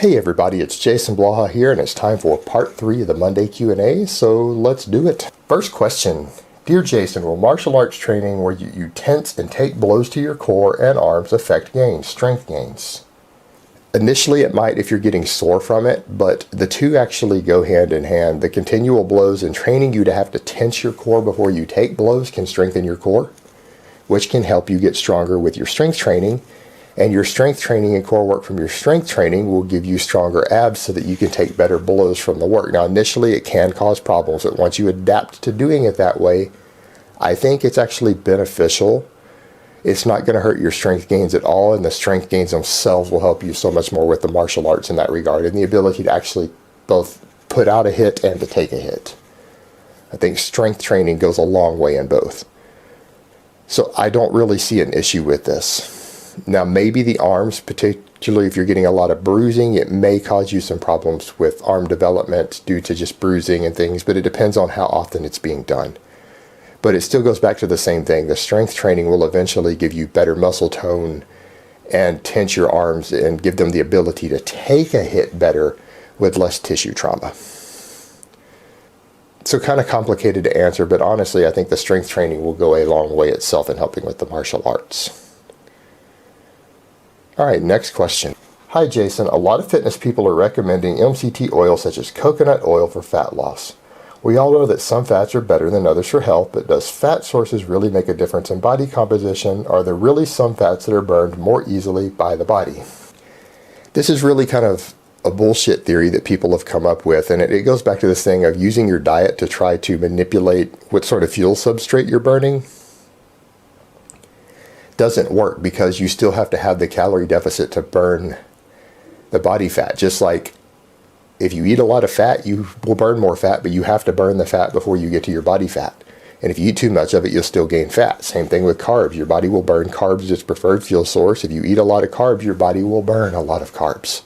Hey everybody, it's Jason Blaha here, and it's time for part 3 of the Monday Q&A, so let's do it. First question. Dear Jason, will martial arts training where you tense and take blows to your core and arms affect gains, strength gains? Initially it might if you're getting sore from it, but the two actually go hand in hand. The continual blows and training you to have to tense your core before you take blows can strengthen your core, which can help you get stronger with your strength training. And your strength training and core work from your strength training will give you stronger abs so that you can take better blows from the work. Now, initially it can cause problems, but once you adapt to doing it that way, I think it's actually beneficial. It's not going to hurt your strength gains at all, and the strength gains themselves will help you so much more with the martial arts in that regard, and the ability to actually both put out a hit and to take a hit. I think strength training goes a long way in both. So I don't really see an issue with this. Now, maybe the arms, particularly if you're getting a lot of bruising, it may cause you some problems with arm development due to just bruising and things, but it depends on how often it's being done. But it still goes back to the same thing. The strength training will eventually give you better muscle tone and tense your arms and give them the ability to take a hit better with less tissue trauma. So kind of complicated to answer, but honestly, I think the strength training will go a long way itself in helping with the martial arts. Alright, next question. Hi Jason, a lot of fitness people are recommending MCT oil such as coconut oil for fat loss. We all know that some fats are better than others for health, but does fat sources really make a difference in body composition? Are there really some fats that are burned more easily by the body? This is really kind of a bullshit theory that people have come up with, and it goes back to this thing of using your diet to try to manipulate what sort of fuel substrate you're burning. Doesn't work because you still have to have the calorie deficit to burn the body fat. Just like if you eat a lot of fat, you will burn more fat, but you have to burn the fat before you get to your body fat. And if you eat too much of it, you'll still gain fat. Same thing with carbs. Your body will burn carbs as its preferred fuel source. If you eat a lot of carbs, your body will burn a lot of carbs.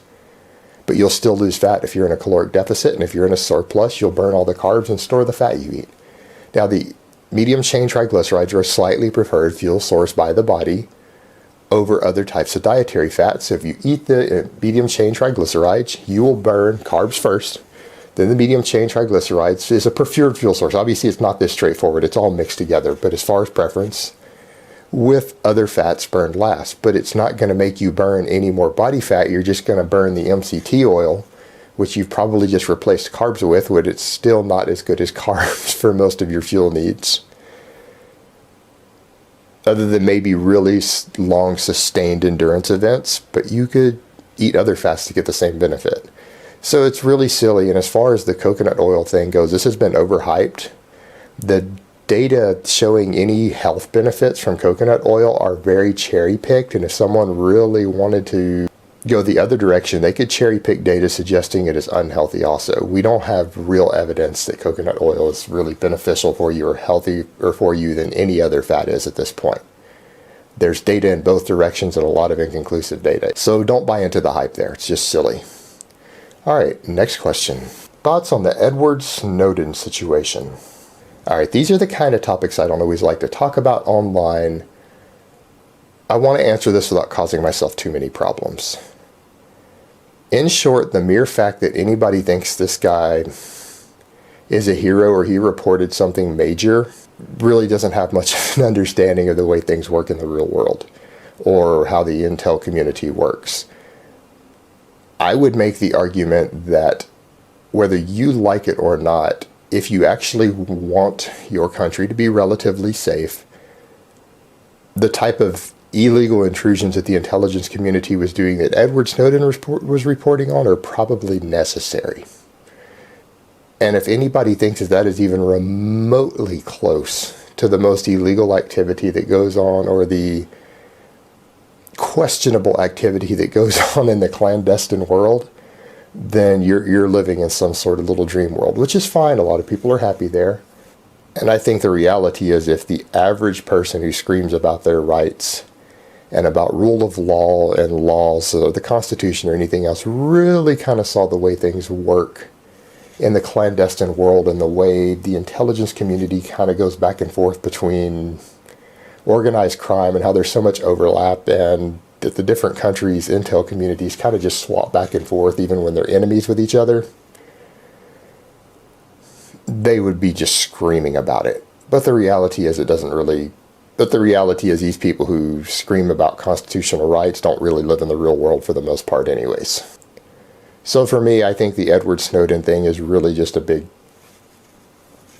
But you'll still lose fat if you're in a caloric deficit, and if you're in a surplus, you'll burn all the carbs and store the fat you eat. Now, the medium chain triglycerides are a slightly preferred fuel source by the body over other types of dietary fats. So if you eat the medium chain triglycerides, you will burn carbs first. Then the medium chain triglycerides is a preferred fuel source. Obviously, it's not this straightforward. It's all mixed together. But as far as preference, with other fats burned last. But it's not going to make you burn any more body fat. You're just going to burn the MCT oil, which you've probably just replaced carbs with, but it's still not as good as carbs for most of your fuel needs. Other than maybe really long sustained endurance events, but you could eat other fats to get the same benefit. So it's really silly, and as far as the coconut oil thing goes, this has been overhyped. The data showing any health benefits from coconut oil are very cherry-picked, and if someone really wanted to go the other direction, they could cherry pick data suggesting it is unhealthy also. We don't have real evidence that coconut oil is really beneficial for you or healthy or for you than any other fat is at this point. There's data in both directions and a lot of inconclusive data. So don't buy into the hype there. It's just silly. Alright, next question. Thoughts on the Edward Snowden situation? Alright, these are the kind of topics I don't always like to talk about online. I want to answer this without causing myself too many problems. In short, the mere fact that anybody thinks this guy is a hero or he reported something major really doesn't have much of an understanding of the way things work in the real world or how the intel community works. I would make the argument that whether you like it or not, if you actually want your country to be relatively safe, the type of illegal intrusions that the intelligence community was doing that Edward Snowden was reporting on are probably necessary. And if anybody thinks that is even remotely close to the most illegal activity that goes on or the questionable activity that goes on in the clandestine world, then you're living in some sort of little dream world, which is fine. A lot of people are happy there. And I think the reality is if the average person who screams about their rights and about rule of law and laws of the Constitution or anything else really kind of saw the way things work in the clandestine world and the way the intelligence community kind of goes back and forth between organized crime and how there's so much overlap and that the different countries' intel communities kind of just swap back and forth even when they're enemies with each other, they would be just screaming about it. But the reality is these people who scream about constitutional rights don't really live in the real world for the most part anyways. So for me, I think the Edward Snowden thing is really just a big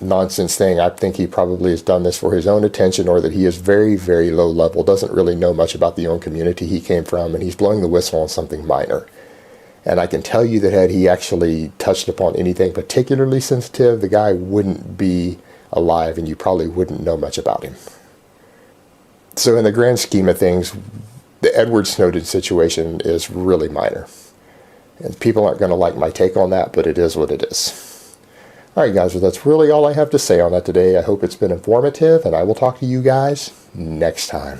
nonsense thing. I think he probably has done this for his own attention, or that he is very, very low level, doesn't really know much about the own community he came from, and he's blowing the whistle on something minor. And I can tell you that had he actually touched upon anything particularly sensitive, the guy wouldn't be alive and you probably wouldn't know much about him. So in the grand scheme of things, the Edward Snowden situation is really minor. And people aren't going to like my take on that, but it is what it is. Alright guys, well that's really all I have to say on that today. I hope it's been informative, and I will talk to you guys next time.